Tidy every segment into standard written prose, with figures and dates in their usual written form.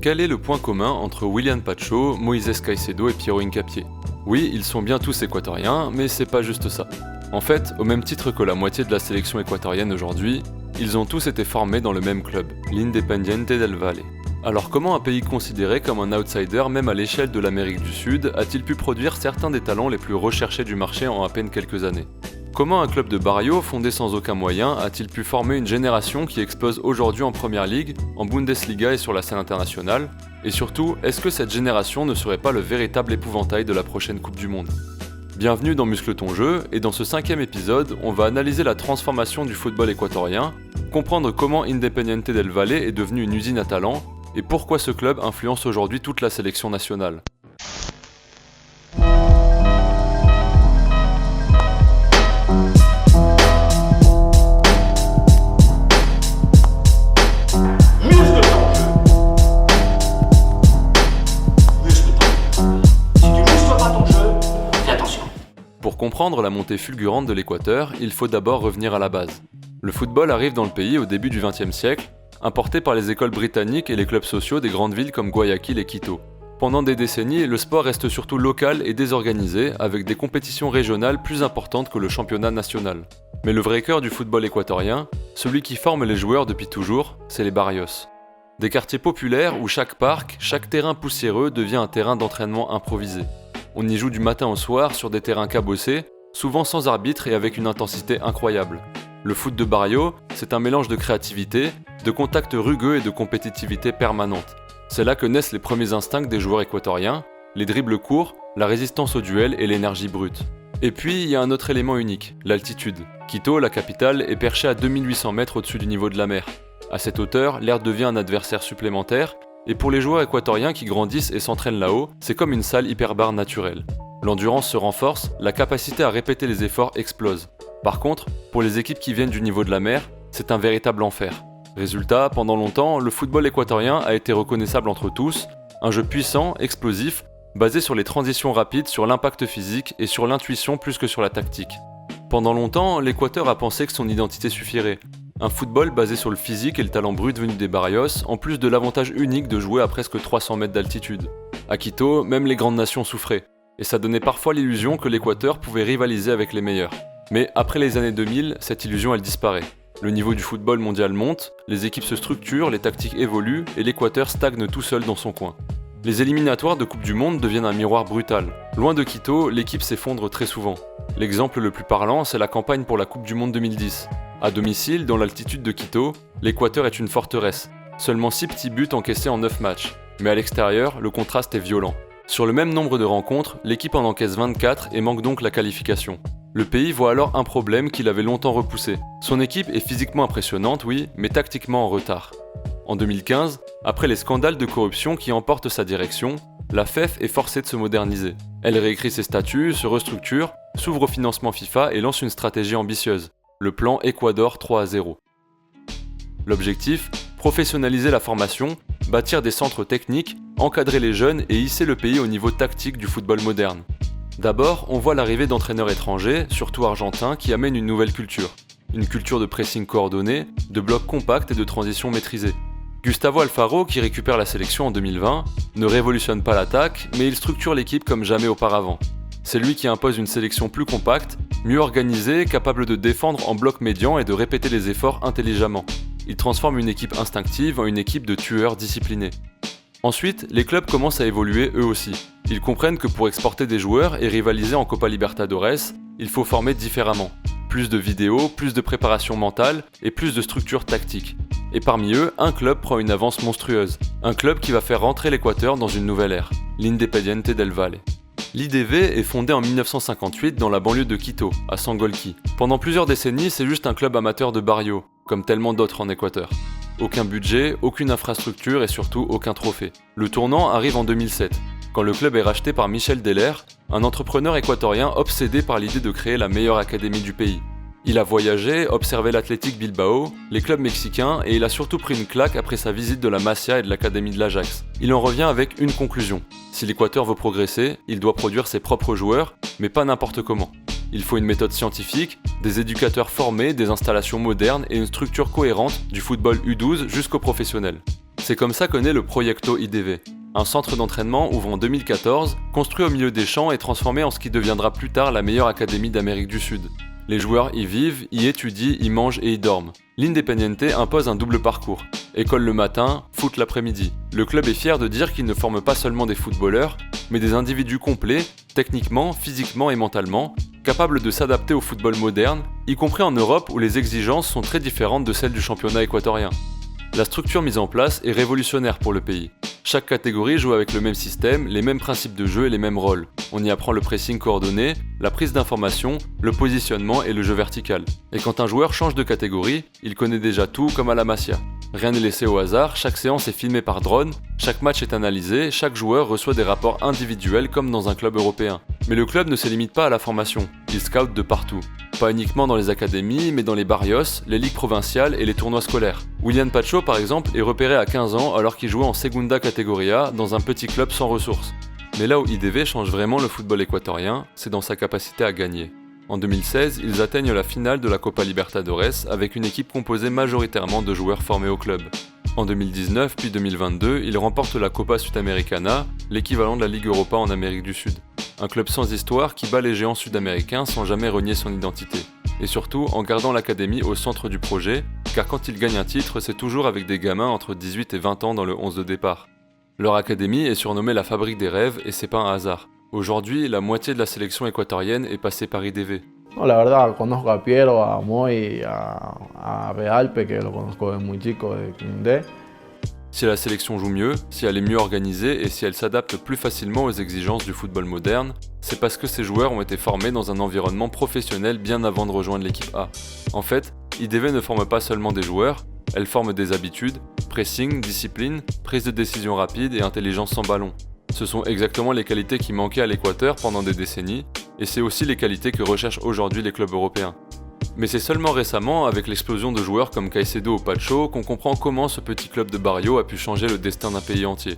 Quel est le point commun entre William Pacho, Moïse Caicedo et Piero Hincapié? Oui, ils sont bien tous équatoriens, mais c'est pas juste ça. En fait, au même titre que la moitié de la sélection équatorienne aujourd'hui, ils ont tous été formés dans le même club, l'Independiente del Valle. Alors comment un pays considéré comme un outsider même à l'échelle de l'Amérique du Sud a-t-il pu produire certains des talents les plus recherchés du marché en à peine quelques années? Comment un club de barrio fondé sans aucun moyen a-t-il pu former une génération qui explose aujourd'hui en Première Ligue, en Bundesliga et sur la scène internationale? Et surtout, est-ce que cette génération ne serait pas le véritable épouvantail de la prochaine Coupe du Monde? Bienvenue dans Muscle ton jeu, et dans ce 5e épisode, on va analyser la transformation du football équatorien, comprendre comment Independiente del Valle est devenu une usine à talent, et pourquoi ce club influence aujourd'hui toute la sélection nationale. Pour comprendre la montée fulgurante de l'Équateur, il faut d'abord revenir à la base. Le football arrive dans le pays au début du XXe siècle, importé par les écoles britanniques et les clubs sociaux des grandes villes comme Guayaquil et Quito. Pendant des décennies, le sport reste surtout local et désorganisé, avec des compétitions régionales plus importantes que le championnat national. Mais le vrai cœur du football équatorien, celui qui forme les joueurs depuis toujours, c'est les barrios. Des quartiers populaires où chaque parc, chaque terrain poussiéreux devient un terrain d'entraînement improvisé. On y joue du matin au soir sur des terrains cabossés, souvent sans arbitre et avec une intensité incroyable. Le foot de barrio, c'est un mélange de créativité, de contacts rugueux et de compétitivité permanente. C'est là que naissent les premiers instincts des joueurs équatoriens, les dribbles courts, la résistance au duel et l'énergie brute. Et puis, il y a un autre élément unique, l'altitude. Quito, la capitale, est perchée à 2800 mètres au-dessus du niveau de la mer. À cette hauteur, l'air devient un adversaire supplémentaire, et pour les joueurs équatoriens qui grandissent et s'entraînent là-haut, c'est comme une salle hyperbare naturelle. L'endurance se renforce, la capacité à répéter les efforts explose. Par contre, pour les équipes qui viennent du niveau de la mer, c'est un véritable enfer. Résultat, pendant longtemps, le football équatorien a été reconnaissable entre tous, un jeu puissant, explosif, basé sur les transitions rapides, sur l'impact physique et sur l'intuition plus que sur la tactique. Pendant longtemps, l'Équateur a pensé que son identité suffirait. Un football basé sur le physique et le talent brut venu des barrios, en plus de l'avantage unique de jouer à presque 300 mètres d'altitude. À Quito, même les grandes nations souffraient, et ça donnait parfois l'illusion que l'Équateur pouvait rivaliser avec les meilleurs. Mais après les années 2000, cette illusion elle disparaît. Le niveau du football mondial monte, les équipes se structurent, les tactiques évoluent, et l'Équateur stagne tout seul dans son coin. Les éliminatoires de Coupe du Monde deviennent un miroir brutal. Loin de Quito, l'équipe s'effondre très souvent. L'exemple le plus parlant, c'est la campagne pour la Coupe du Monde 2010. À domicile, dans l'altitude de Quito, l'Équateur est une forteresse. Seulement 6 petits buts encaissés en 9 matchs. Mais à l'extérieur, le contraste est violent. Sur le même nombre de rencontres, l'équipe en encaisse 24 et manque donc la qualification. Le pays voit alors un problème qu'il avait longtemps repoussé. Son équipe est physiquement impressionnante, oui, mais tactiquement en retard. En 2015, après les scandales de corruption qui emportent sa direction, la FEF est forcée de se moderniser. Elle réécrit ses statuts, se restructure, s'ouvre au financement FIFA et lance une stratégie ambitieuse. Le plan Ecuador 3-0. L'objectif, professionnaliser la formation, bâtir des centres techniques, encadrer les jeunes et hisser le pays au niveau tactique du football moderne. D'abord, on voit l'arrivée d'entraîneurs étrangers, surtout argentins, qui amènent une nouvelle culture. Une culture de pressing coordonné, de blocs compacts et de transitions maîtrisées. Gustavo Alfaro, qui récupère la sélection en 2020, ne révolutionne pas l'attaque, mais il structure l'équipe comme jamais auparavant. C'est lui qui impose une sélection plus compacte, mieux organisée, capable de défendre en bloc médian et de répéter les efforts intelligemment. Il transforme une équipe instinctive en une équipe de tueurs disciplinés. Ensuite, les clubs commencent à évoluer eux aussi. Ils comprennent que pour exporter des joueurs et rivaliser en Copa Libertadores, il faut former différemment. Plus de vidéos, plus de préparation mentale et plus de structure tactique. Et parmi eux, un club prend une avance monstrueuse. Un club qui va faire rentrer l'Équateur dans une nouvelle ère, l'Independiente del Valle. L'IDV est fondé en 1958 dans la banlieue de Quito, à Sangolquí. Pendant plusieurs décennies, c'est juste un club amateur de barrio, comme tellement d'autres en Équateur. Aucun budget, aucune infrastructure et surtout aucun trophée. Le tournant arrive en 2007, quand le club est racheté par Michel Deller, un entrepreneur équatorien obsédé par l'idée de créer la meilleure académie du pays. Il a voyagé, observé l'Athletic Bilbao, les clubs mexicains et il a surtout pris une claque après sa visite de la Masia et de l'Académie de l'Ajax. Il en revient avec une conclusion. Si l'Équateur veut progresser, il doit produire ses propres joueurs, mais pas n'importe comment. Il faut une méthode scientifique, des éducateurs formés, des installations modernes et une structure cohérente du football U12 jusqu'au professionnel. C'est comme ça que naît le Proyecto IDV, un centre d'entraînement ouvert en 2014, construit au milieu des champs et transformé en ce qui deviendra plus tard la meilleure académie d'Amérique du Sud. Les joueurs y vivent, y étudient, y mangent et y dorment. L'Independiente impose un double parcours. École le matin, foot l'après-midi. Le club est fier de dire qu'il ne forme pas seulement des footballeurs, mais des individus complets, techniquement, physiquement et mentalement, capables de s'adapter au football moderne, y compris en Europe où les exigences sont très différentes de celles du championnat équatorien. La structure mise en place est révolutionnaire pour le pays. Chaque catégorie joue avec le même système, les mêmes principes de jeu et les mêmes rôles. On y apprend le pressing coordonné, la prise d'information, le positionnement et le jeu vertical. Et quand un joueur change de catégorie, il connaît déjà tout comme à la Masia. Rien n'est laissé au hasard, chaque séance est filmée par drone, chaque match est analysé, chaque joueur reçoit des rapports individuels comme dans un club européen. Mais le club ne se limite pas à la formation, il scoute de partout. Pas uniquement dans les académies, mais dans les barrios, les ligues provinciales et les tournois scolaires. William Pacho, par exemple, est repéré à 15 ans alors qu'il jouait en Segunda Categoria dans un petit club sans ressources. Mais là où IDV change vraiment le football équatorien, c'est dans sa capacité à gagner. En 2016, ils atteignent la finale de la Copa Libertadores avec une équipe composée majoritairement de joueurs formés au club. En 2019 puis 2022, ils remportent la Copa Sudamericana, l'équivalent de la Ligue Europa en Amérique du Sud. Un club sans histoire qui bat les géants sud-américains sans jamais renier son identité. Et surtout en gardant l'académie au centre du projet, car quand ils gagnent un titre, c'est toujours avec des gamins entre 18 et 20 ans dans le 11 de départ. Leur académie est surnommée la fabrique des rêves et c'est pas un hasard. Aujourd'hui, la moitié de la sélection équatorienne est passée par IDV. No, la verdad, conozco a Piero, a Moy, a Realpe, que lo conozco de muy chico, de Quindé. Si la sélection joue mieux, si elle est mieux organisée et si elle s'adapte plus facilement aux exigences du football moderne, c'est parce que ces joueurs ont été formés dans un environnement professionnel bien avant de rejoindre l'équipe A. En fait, IDV ne forme pas seulement des joueurs, elle forme des habitudes, pressing, discipline, prise de décision rapide et intelligence sans ballon. Ce sont exactement les qualités qui manquaient à l'Équateur pendant des décennies, et c'est aussi les qualités que recherchent aujourd'hui les clubs européens. Mais c'est seulement récemment, avec l'explosion de joueurs comme Caicedo ou Pacho, qu'on comprend comment ce petit club de barrio a pu changer le destin d'un pays entier.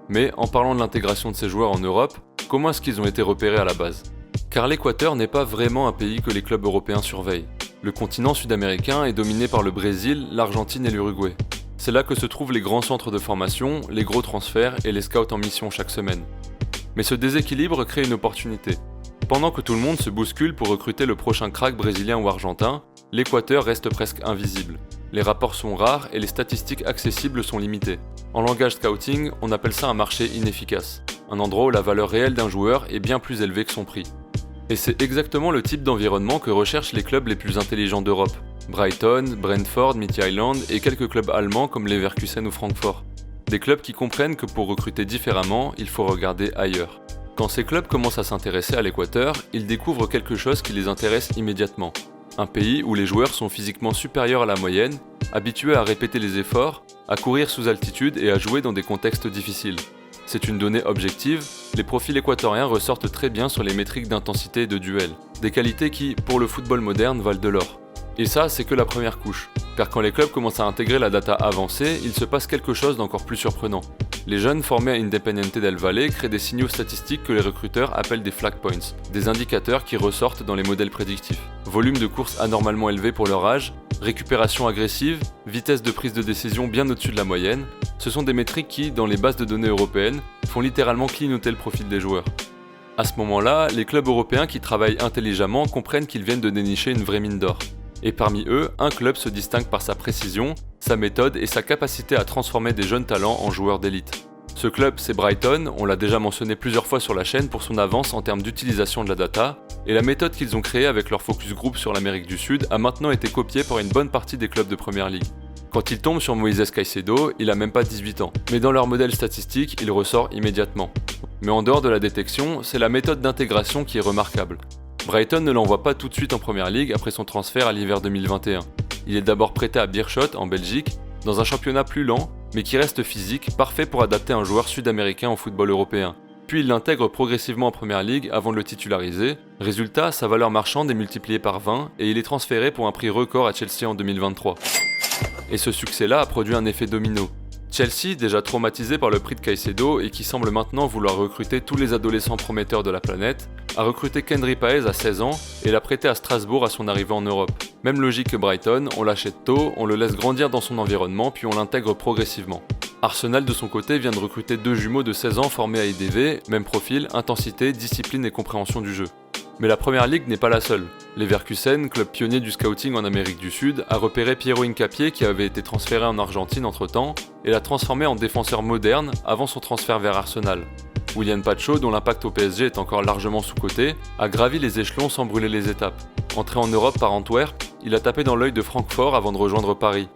Mais en parlant de l'intégration de ces joueurs en Europe, comment est-ce qu'ils ont été repérés à la base ? Car l'Équateur n'est pas vraiment un pays que les clubs européens surveillent. Le continent sud-américain est dominé par le Brésil, l'Argentine et l'Uruguay. C'est là que se trouvent les grands centres de formation, les gros transferts et les scouts en mission chaque semaine. Mais ce déséquilibre crée une opportunité. Pendant que tout le monde se bouscule pour recruter le prochain crack brésilien ou argentin, l'Équateur reste presque invisible. Les rapports sont rares et les statistiques accessibles sont limitées. En langage scouting, on appelle ça un marché inefficace, un endroit où la valeur réelle d'un joueur est bien plus élevée que son prix. Et c'est exactement le type d'environnement que recherchent les clubs les plus intelligents d'Europe. Brighton, Brentford, Midtjylland et quelques clubs allemands comme Leverkusen ou Francfort. Des clubs qui comprennent que pour recruter différemment, il faut regarder ailleurs. Quand ces clubs commencent à s'intéresser à l'Équateur, ils découvrent quelque chose qui les intéresse immédiatement. Un pays où les joueurs sont physiquement supérieurs à la moyenne, habitués à répéter les efforts, à courir sous altitude et à jouer dans des contextes difficiles. C'est une donnée objective, les profils équatoriens ressortent très bien sur les métriques d'intensité et de duel, des qualités qui, pour le football moderne, valent de l'or. Et ça, c'est que la première couche, car quand les clubs commencent à intégrer la data avancée, il se passe quelque chose d'encore plus surprenant. Les jeunes formés à Independiente del Valle créent des signaux statistiques que les recruteurs appellent des flag points, des indicateurs qui ressortent dans les modèles prédictifs. Volume de course anormalement élevé pour leur âge, récupération agressive, vitesse de prise de décision bien au-dessus de la moyenne, ce sont des métriques qui, dans les bases de données européennes, font littéralement clignoter le profil des joueurs. À ce moment-là, les clubs européens qui travaillent intelligemment comprennent qu'ils viennent de dénicher une vraie mine d'or. Et parmi eux, un club se distingue par sa précision, sa méthode et sa capacité à transformer des jeunes talents en joueurs d'élite. Ce club, c'est Brighton, on l'a déjà mentionné plusieurs fois sur la chaîne pour son avance en termes d'utilisation de la data, et la méthode qu'ils ont créée avec leur focus group sur l'Amérique du Sud a maintenant été copiée par une bonne partie des clubs de Première Ligue. Quand ils tombent sur Moisés Caicedo, il a même pas 18 ans, mais dans leur modèle statistique, il ressort immédiatement. Mais en dehors de la détection, c'est la méthode d'intégration qui est remarquable. Brighton ne l'envoie pas tout de suite en Première Ligue après son transfert à l'hiver 2021. Il est d'abord prêté à Beerschot en Belgique, dans un championnat plus lent, mais qui reste physique, parfait pour adapter un joueur sud-américain au football européen. Puis il l'intègre progressivement en Première Ligue avant de le titulariser. Résultat, sa valeur marchande est multipliée par 20 et il est transféré pour un prix record à Chelsea en 2023. Et ce succès-là a produit un effet domino. Chelsea, déjà traumatisé par le prix de Caicedo et qui semble maintenant vouloir recruter tous les adolescents prometteurs de la planète, a recruté Kendry Páez à 16 ans et l'a prêté à Strasbourg à son arrivée en Europe. Même logique que Brighton, on l'achète tôt, on le laisse grandir dans son environnement puis on l'intègre progressivement. Arsenal de son côté vient de recruter 2 jumeaux de 16 ans formés à IDV, même profil, intensité, discipline et compréhension du jeu. Mais la première ligue n'est pas la seule. Leverkusen, club pionnier du scouting en Amérique du Sud, a repéré Piero Hincapié qui avait été transféré en Argentine entre-temps et l'a transformé en défenseur moderne avant son transfert vers Arsenal. William Pacho, dont l'impact au PSG est encore largement sous-coté, a gravi les échelons sans brûler les étapes. Entré en Europe par Antwerp, il a tapé dans l'œil de Francfort avant de rejoindre Paris.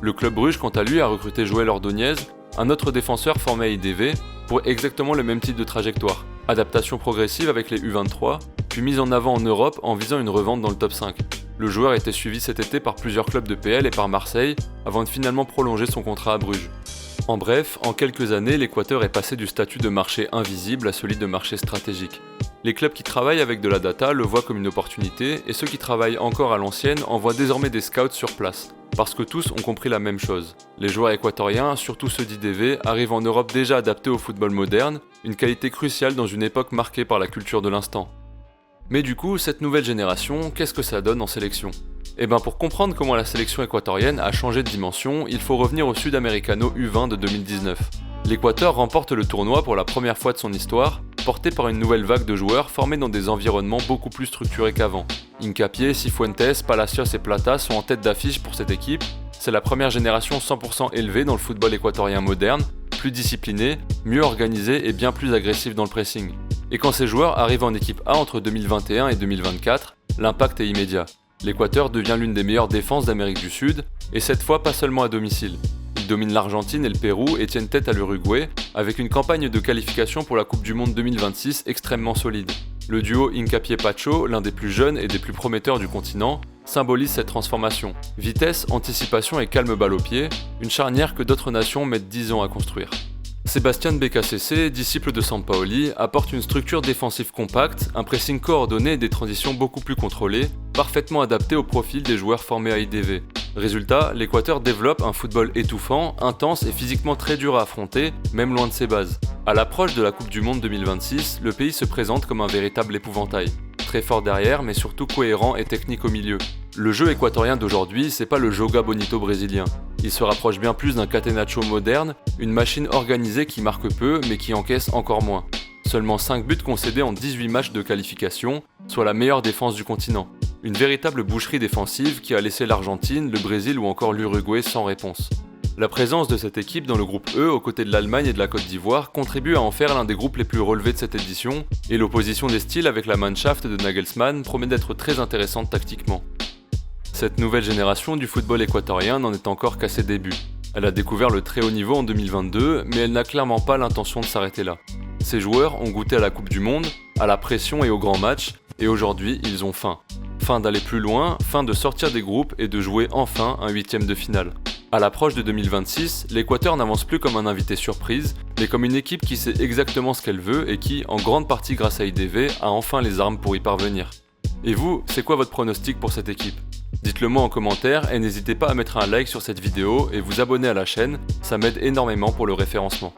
Le club Bruges, quant à lui, a recruté Joël Ordóñez, un autre défenseur formé à IDV, pour exactement le même type de trajectoire. Adaptation progressive avec les U23, puis mise en avant en Europe en visant une revente dans le top 5. Le joueur a été suivi cet été par plusieurs clubs de PL et par Marseille, avant de finalement prolonger son contrat à Bruges. En bref, en quelques années, l'Équateur est passé du statut de marché invisible à celui de marché stratégique. Les clubs qui travaillent avec de la data le voient comme une opportunité, et ceux qui travaillent encore à l'ancienne envoient désormais des scouts sur place. Parce que tous ont compris la même chose. Les joueurs équatoriens, surtout ceux d'IDV, arrivent en Europe déjà adaptés au football moderne, une qualité cruciale dans une époque marquée par la culture de l'instant. Mais du coup, cette nouvelle génération, qu'est-ce que ça donne en sélection ? Eh ben pour comprendre comment la sélection équatorienne a changé de dimension, il faut revenir au Sudamericano U20 de 2019. L'Équateur remporte le tournoi pour la première fois de son histoire, porté par une nouvelle vague de joueurs formés dans des environnements beaucoup plus structurés qu'avant. Hincapié, Cifuentes, Palacios et Plata sont en tête d'affiche pour cette équipe. C'est la première génération 100% élevée dans le football équatorien moderne, plus disciplinée, mieux organisée et bien plus agressive dans le pressing. Et quand ces joueurs arrivent en équipe A entre 2021 et 2024, l'impact est immédiat. L'Équateur devient l'une des meilleures défenses d'Amérique du Sud, et cette fois pas seulement à domicile. Ils dominent l'Argentine et le Pérou et tiennent tête à l'Uruguay, avec une campagne de qualification pour la Coupe du Monde 2026 extrêmement solide. Le duo Hincapié-Pacho, l'un des plus jeunes et des plus prometteurs du continent, symbolise cette transformation. Vitesse, anticipation et calme balle au pied, une charnière que d'autres nations mettent 10 ans à construire. Sébastien BKCC, disciple de Sampaoli, apporte une structure défensive compacte, un pressing coordonné et des transitions beaucoup plus contrôlées, parfaitement adaptées au profil des joueurs formés à IDV. Résultat, l'Équateur développe un football étouffant, intense et physiquement très dur à affronter, même loin de ses bases. À l'approche de la Coupe du Monde 2026, le pays se présente comme un véritable épouvantail. Très fort derrière, mais surtout cohérent et technique au milieu. Le jeu équatorien d'aujourd'hui, c'est pas le Joga Bonito brésilien. Il se rapproche bien plus d'un Catenaccio moderne, une machine organisée qui marque peu, mais qui encaisse encore moins. Seulement 5 buts concédés en 18 matchs de qualification, soit la meilleure défense du continent. Une véritable boucherie défensive qui a laissé l'Argentine, le Brésil ou encore l'Uruguay sans réponse. La présence de cette équipe dans le groupe E, aux côtés de l'Allemagne et de la Côte d'Ivoire, contribue à en faire l'un des groupes les plus relevés de cette édition, et l'opposition des styles avec la Mannschaft de Nagelsmann promet d'être très intéressante tactiquement. Cette nouvelle génération du football équatorien n'en est encore qu'à ses débuts. Elle a découvert le très haut niveau en 2022, mais elle n'a clairement pas l'intention de s'arrêter là. Ces joueurs ont goûté à la Coupe du Monde, à la pression et aux grands matchs, et aujourd'hui ils ont faim. Faim d'aller plus loin, faim de sortir des groupes et de jouer enfin un 8e de finale. À l'approche de 2026, l'Équateur n'avance plus comme un invité surprise, mais comme une équipe qui sait exactement ce qu'elle veut et qui, en grande partie grâce à IDV, a enfin les armes pour y parvenir. Et vous, c'est quoi votre pronostic pour cette équipe ? Dites-le moi en commentaire et n'hésitez pas à mettre un like sur cette vidéo et vous abonner à la chaîne, ça m'aide énormément pour le référencement.